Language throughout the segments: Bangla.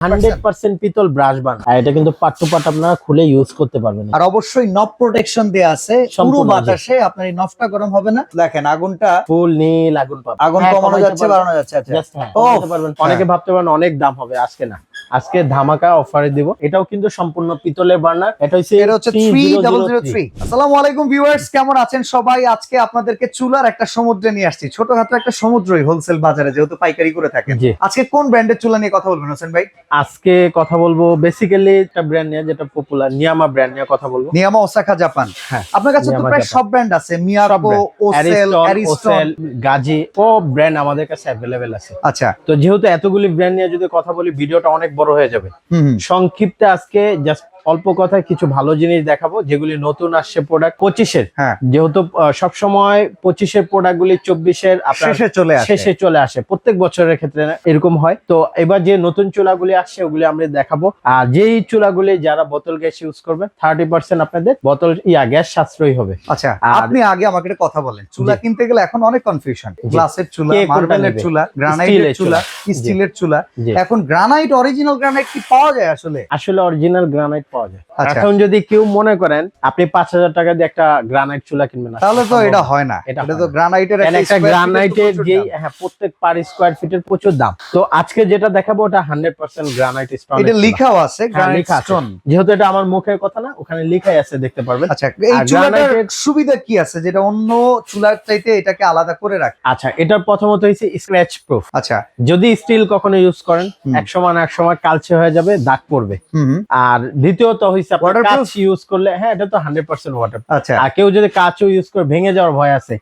100% পিতল ব্রাশ বান, আর এটা কিন্তু পার্ট টু পার্ট আপনারা খুলে ইউজ করতে পারবেন। আর অবশ্যই নব প্রোটেকশন দেয়া আছে, পুরো বাতাসে আপনার এই নবটা গরম হবে না। দেখেন আগুনটা ফুল নীল আগুন পাবেন, আগুন কমানো যাচ্ছে বাড়ানো যাচ্ছে। আচ্ছা অনেকে ভাবতে পারেন অনেক দাম হবে, আজকে না, আজকে ধামাকা অফারে দিব। এটাও কিন্তু সম্পূর্ণ পিতলের বার্নার। এটা হচ্ছে 3003। আসসালামু আলাইকুম ভিউয়ার্স, কেমন আছেন সবাই? আজকে আপনাদেরকে চুলার একটা সমুদ্রে নিয়ে আসছি, ছোটখাটো একটা সমুদ্রই হোলসেল বাজারে, যেহেতু পাইকারি করে থাকেন। আজকে কোন ব্র্যান্ডের চুলা নিয়ে কথা বলবেন হোসেন ভাই? আজকে কথা বলবো বেসিক্যালি একটা ব্র্যান্ড নিয়ে, যেটা পপুলার, নিয়ামা ব্র্যান্ড নিয়ে কথা বলবো। নিয়ামা ওসাকা জাপান। হ্যাঁ, আপনার কাছে তো প্রায় সব ব্র্যান্ড আছে, মিয়াকো, ওসেল, অ্যারিস্টন, গাজি, সব ব্র্যান্ড আমাদের কাছে अवेलेबल আছে। আচ্ছা, তো যেহেতু এতগুলি ব্র্যান্ড নিয়ে যদি কথা বলি, ভিডিওটা অনেক বড় হয়ে যাবে। সংক্ষিপ্তে আজকে জাস্ট অল্প কথায় কিছু ভালো জিনিস দেখাবো, যেগুলি নতুন আসছে প্রোডাক্ট 25-এর। যেহেতু সবসময় 25-এর প্রোডাক্ট গুলি 24-এর শেষে চলে আসে, প্রত্যেক বছরের ক্ষেত্রে এরকম হয়। তো এবার যে নতুন চুলাগুলি আসছে ওগুলি আমরা দেখাবো। আর যেই চুলাগুলি যারা বোতল গ্যাস ইউজ করবে 30% আপনাদের বোতল গ্যাস সাশ্রয়ী হবে। আচ্ছা, আপনি আগে আমাকে একটা কথা বলেন, চুলা কিনতে গেলে এখন অনেক কনফিউশন, গ্লাসের চুলা, মার্বেলের চুলা, গ্রানাইটের চুলা, স্টিলের চুলা। এখন গ্রানাইট, অরিজিনাল গ্রানাইট কি পাওয়া যায়? আসলে অরিজিনাল গ্রানাইট পাওয়া যায়। এখন যদি কেউ মনে করেন আপনি 5000 টাকা দিয়ে একটা গ্রানাইট চুলা কিনবেন, তাহলে তো এটা হয় না। এটা তো গ্রানাইটের একটা গ্রানাইটের যেই প্রত্যেক পার স্কয়ার ফিটের প্রচুর দাম। তো আজকে যেটা দেখাবো ওটা 100% গ্রানাইট স্টোন। এটা লেখাও আছে গ্রানাইট স্টোন, যেহেতু এটা আমার মুখের কথা না, ওখানে লেখাই আছে, দেখতে পারবেন। আচ্ছা, এই চুলাটার সুবিধা কি আছে যেটা অন্য চুলার চাইতে এটাকে আলাদা করে রাখে? আচ্ছা, এটার প্রথমত হইছে স্ক্র্যাচ প্রুফ। আচ্ছা, যদি স্টিল কখনো ইউজ করেন এক সময় কালচে হয়ে যাবে, দাগ পড়বে। আর দ্বিতীয়ত হইছে কাঁচ ইউজ করলে, হ্যাঁ এটা তো 100% ওয়াটার। আচ্ছা, আর কেউ যদি কাঁচও ইউজ করে ভেঙে যাওয়ার ভয় আছে।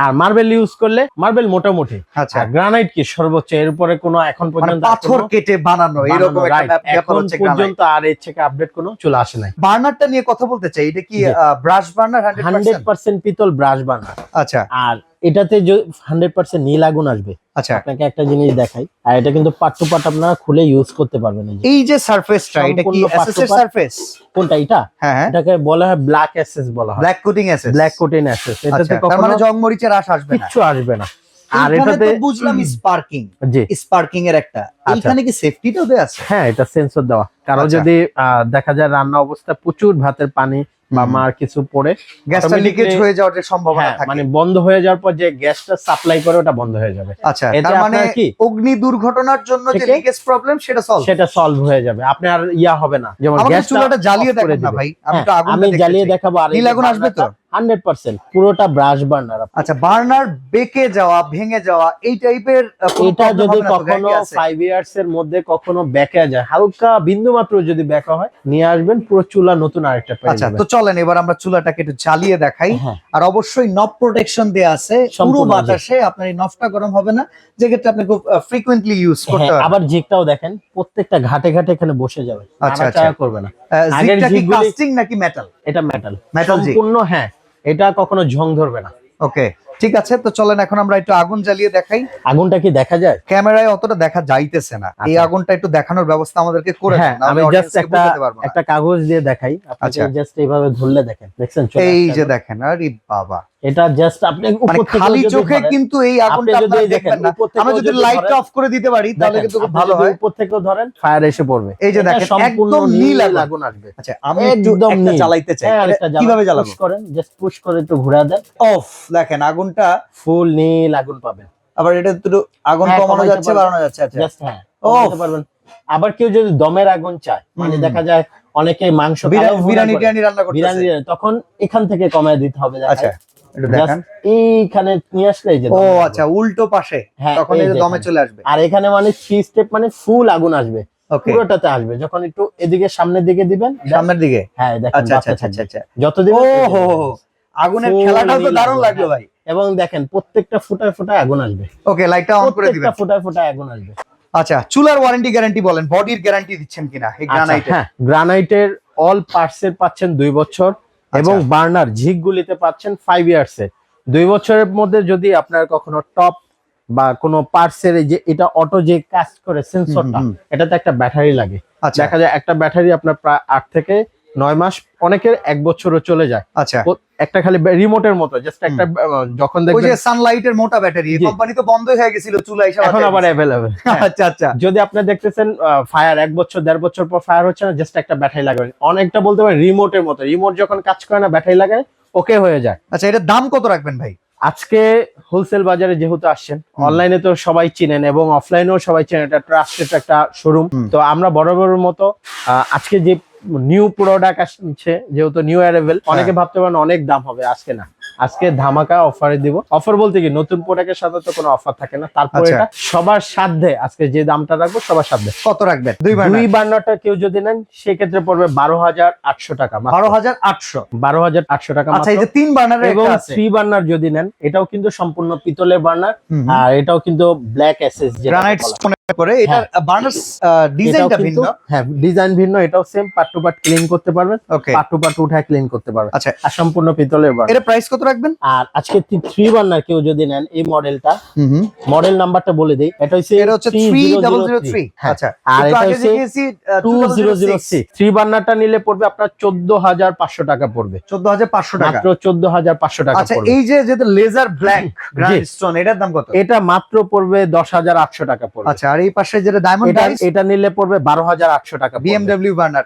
আর মার্বেল ইউজ করলে, মার্বেল মোটামুটি। আচ্ছা, গ্রানাইট কি সর্বোচ্চ, এর উপরে কোনো এখন পর্যন্ত পাথর কেটে বানানো এরকম একটা ব্যাপার হচ্ছে পর্যন্ত, আর এর থেকে আপডেট কোনো চলে আসে নাই। বার্নারটা নিয়ে কথা বলতে চাই, এটা কি ব্রাশ বার্নার? 100% পিতল ব্রাশ বার্নার। আচ্ছা, আর এটাতে 100% নীল আগুন আসবে। আচ্ছা, আপনাকে একটা জিনিস দেখাই, আর এটা কিন্তু পার্ট টু পার্ট আপনারা খুলে ইউজ করতে পারবেন। এই যে সারফেসটা, এটা কি এসএস এর সারফেস? কোনটা এটা? হ্যাঁ, এটাকে বলা হয় ব্ল্যাক এসএস বলা হয়, black coating SS. Black coating SS. এটাতে কখনো মানে জং মরিচের আশ আসবে না, কিচ্ছু আসবে না। আর এটাতে বুঝলাম স্পার্কিং, স্পার্কিং এর একটা, এইখানে কি সেফটিটাও দেয়া আছে? হ্যাঁ, এটা সেন্সর দেওয়া, কারণ যদি দেখা যায় রান্না অবস্থা প্রচুর ভাতের পানি বা মার কিছু পড়ে, গ্যাসটা লিকেজ হয়ে যাওয়ার যে সম্ভাবনা থাকে, মানে বন্ধ হয়ে যাওয়ার পর যে গ্যাসটা সাপ্লাই করে ওটা বন্ধ হয়ে যাবে। আচ্ছা, তার মানে কি অগ্নি দুর্ঘটনার জন্য যে লিকেজ প্রবলেম সেটা সলভ হয়ে যাবে। আপনি আর হবে না, যেমন গ্যাস চুলাটা জ্বালিয়ে দেখেন না ভাই, আমি জ্বালিয়ে দেখাবো। আর নীল আগুন আসবে তো 100% পুরোটা ব্রাশ বার্নার। আচ্ছা, বার্নার বেঁকে যাওয়া, ভেঙে যাওয়া, এই টাইপের এটা যদি কখনো 5 ইয়ার্স এর মধ্যে কখনো বেঁকে যায়, হালকা বিন্দু মাত্র যদি বেঁকা হয়, নিয়ে আসবেন, পুরো চুলা নতুন আরেকটা পেয়ে যাবেন। আচ্ছা, তো চলেন এবার আমরা চুলাটাকে একটু জ্বালিয়ে দেখাই। আর অবশ্যই নব প্রোটেকশন দেয়া আছে, পুরো বাতাসে আপনার এই নবটা গরম হবে না, যে ক্ষেত্রে আপনি খুব ফ্রিকোয়েন্টলি ইউজ করতে পারবেন। আবার জিগটাও দেখেন, প্রত্যেকটা ঘাটে ঘাটে এখানে বসে যাবে, আচ্ছা করবে না। জিগটা কি কাস্টিং নাকি মেটাল? এটা মেটাল সম্পূর্ণ। হ্যাঁ, এটা কখনো ঝং ধরবে না। ওকে, ঠিক আছে, তো চলেন এখন আমরা একটু আগুন জ্বালিয়ে দেখাই। আগুনটা কি দেখা যায়? ক্যামেরায় অতটা দেখা যাইতেছে না, এই আগুনটা একটু দেখানোর ব্যবস্থা আমাদেরকে করে দেন। আমি জাস্ট একটা কাগজ দিয়ে দেখাই আপনাকে, জাস্ট এইভাবে ধরলে দেখেন, দেখছেন? এই যে দেখেন, আরে বাবা, এটা জাস্ট আপনি উপর থেকে খালি চোখে কিন্তু এই আগুনটা আপনারা দেখবেন না। আমরা যদি লাইটটা অফ করে দিতে পারি তাহলে কিন্তু খুব ভালো হয়। উপর থেকেও ধরেন, ফায়ার এসে পড়বে। এই যে দেখেন, একদম নীল আগুন আসবে। আচ্ছা, আমি একদম একটা জ্বালাইতে চাই, কিভাবে জ্বালাবো? পুশ করেন, জাস্ট পুশ করে একটু ঘোরা দেন, অফ। দেখেন আগুনটা ফুল নীল আগুন পাবেন। আবার এটা একটু আগুন কমানো যাচ্ছে, বাড়ানো যাচ্ছে। আচ্ছা, জাস্ট করতে পারবেন। আবার কেউ যদি দমের আগুন চায়, মানে দেখা যায় অনেকে মাংস বিরিয়ানি রান্না করতেছে, তখন এখান থেকে কমায় দিতে হবে। আচ্ছা, এটা দেখেন, এইখানে নিয়ে আসলে যে, ও আচ্ছা, উল্টো পাশে, তখন এই দমে চলে আসবে। আর এখানে মানে 3 স্টেপ, মানে ফুল আগুন আসবে, পুরোটাতে আসবে। যখন একটু এদিকে সামনের দিকে দিবেন, সামনের দিকে, হ্যাঁ দেখেন, আচ্ছা, যত দিন আগুনের খেলাটাও তো দারুণ লাগলো ভাই। এবং দেখেন প্রত্যেকটা ফুটায় ফুটায় আগুন আসবে। ওকে, লাইটটা অন করে দিবেন, ফুটায় ফুটায় আগুন আসবে। আচ্ছা, চুলার ওয়ারেন্টি গ্যারান্টি বলেন, বডির গ্যারান্টি দিচ্ছেন কিনা এই গ্রানাইটের? হ্যাঁ, গ্রানাইটের অল পার্টস এর পাচ্ছেন 2 বছর, এবং বার্নার ঝিক গুলিতে পাচ্ছেন 5 ইয়ার্স এর। 2 বছরের মধ্যে যদি আপনার কখনো টপ বা কোনো পার্টস এর, যে এটা অটো যে কাজ করে সেন্সরটা, এটাতে একটা ব্যাটারি লাগে। দেখা যায় একটা ব্যাটারি আপনার প্রায় 8 থেকে 9 মাস, অনেকের 1 বছরও চলে যায়। আচ্ছা, একটা খালি রিমোটের মতো জাস্ট একটা, যখন ওই দেখবেন যে সানলাইটের মোটা ব্যাটারি, কোম্পানি তো বন্ধ হয়ে গেছিল, চুলা হিসাবে এখন আবার অ্যাভেলেবেল। আচ্ছা আচ্ছা, যদি আপনি দেখতেছেন ফায়ার 1 বছর 1.5 বছর পর ফায়ার হচ্ছে না, জাস্ট একটা ব্যাটারি লাগাবেন, অনেকটা বলতে পারেন রিমোটের মতো। রিমোট যখন কাজ করে না, ব্যাটারি লাগায় ওকে হয়ে যায়। আচ্ছা, এটার দাম কত রাখবেন ভাই? আজকে হোলসেল বাজারে যেহেতু আসছেন, অনলাইনে তো সবাই চিনেন এবং অফলাইনেও সবাই চেনেন, এটা ট্রাস্টেড একটা শোরুম। তো আমরা বরাবরের মতো আজকে যে নিউ প্রোডাক্ট আসছে, যেহেতু নিউ অ্যারাইভেল, অনেকে ভাবতে পারেন অনেক দাম হবে, আজকে না, আজকে ধামাকা অফারে দিব। অফার বলতে কি, নতুন প্রোডাক্টের সাথে তো কোনো অফার থাকে না, তারপর এটা সবার সাধ্যে আজকে যে দামটা রাখবো সবার সাধ্যে। কত রাখবেন? 2 বার্নারটা কেউ যদি নেন সেক্ষেত্রে পড়বে 12,800 টাকা। 12,800 টাকা। আচ্ছা, এই যে 3 বার্নারের এবং একটা আছে 3 বার্নার যদি নেন, এটাও কিন্তু সম্পূর্ণ পিতলের বার্নার, আর এটাও কিন্তু ব্ল্যাক এসএস গ্রানাইট স্টোন করে। এটা বার্নার ডিজাইনটা ভিন্ন। হ্যাঁ, ডিজাইন ভিন্ন, এটাও same, part to part clean করতে পারবেন, ওকে, পার্ট টু পার্ট উঠায় ক্লিন করতে পারবেন। আচ্ছা, আর সম্পূর্ণ পিতলের বার্নার। এর প্রাইস কত রাখবেন? আর আজকে 3 বার্নার কেউ যদি নেন, এই মডেলটা, মডেল নাম্বারটা বলে দেই, এটা হচ্ছে 3003। আচ্ছা, আর এটা হচ্ছে 2006। 3 বার্নারটা নিলে পড়বে আপনার 14,500 টাকা পড়বে। 14,500 টাকা, মাত্র 14,500 টাকা আচ্ছা। পড়বে। এই যে যেটা লেজার ব্ল্যাক গ্রানাইট স্টোন, এটার দাম কত? এটা মাত্র পড়বে 10,800 টাকা পড়বে। আচ্ছা, আর এই পাশে যেটা ডায়মন্ড ডাইস, এটা নিলে পড়বে 12,800 টাকা। বিএমডব্লিউ বার্নার,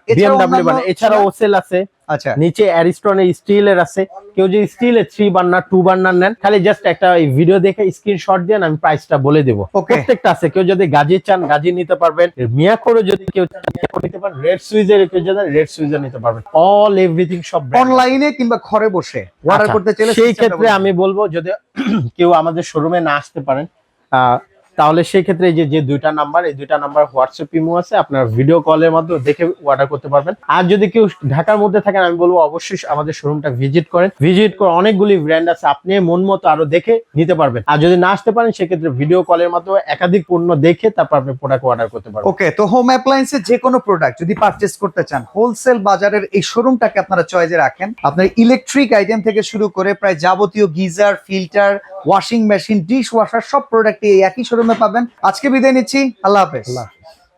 এছাড়াও ওসেল আছে, আচ্ছা, নিচে অ্যারিস্টনের স্টিলের আছে। কেউ যদি স্টিলের 3 বার্নার 2 বার্নার নেন, খালি জাস্ট একটা ভিডিও দেখে স্ক্রিনশট দেন, আমি প্রাইসটা বলে দেবো। প্রত্যেকটা আছে, কেউ যদি গাজি চান গাজি নিতে পারবেন, মিয়াকোরও যদি কেউ নিতে পারেন, রেড সুইজের কেউ যদি রেড সুইজের নিতে পারবেন। অল এভরিথিং সব অনলাইনে কিংবা ঘরে বসে অর্ডার করতে চাইলে সেই ক্ষেত্রে আমি বলবো, যদি কেউ আমাদের শোরুমে না আসতে পারেন, তাহলে সেই ক্ষেত্রে যে 2টা নাম্বার, এই 2টা নাম্বার হোয়াটসঅ্যাপ ইমো আছে, আপনার ভিডিও কলের মাধ্যমে দেখে অর্ডার করতে পারবেন। আর যদি কেউ ঢাকার মধ্যে থাকেন, আমি বলবো অবশ্যই আমাদের শোরুমটা ভিজিট করেন। ভিজিট করে অনেকগুলি ব্র্যান্ড আছে, আপনি মন মতো আরো দেখে নিতে পারবেন। আর যদি না আসতে পারেন, সেক্ষেত্রে ভিডিও কলের মাধ্যমে একাধিক পণ্য দেখে তারপর আপনি প্রোডাক্ট অর্ডার করতে পারবেন। ওকে, তো হোম অ্যাপ্লায়েন্সের যে কোনো প্রোডাক্ট যদি পারচেজ করতে চান, হোলসেল বাজারের এই শোরুমটাকে আপনারা চয়েসে রাখেন। আপনার ইলেকট্রিক আইটেম থেকে শুরু করে প্রায় যাবতীয় geyser, filter, washing machine, dish washer সব প্রোডাক্ট এই একই শোরুমে পাবেন। আজকে বিদায় নিচ্ছি, আল্লাহ হাফেজ।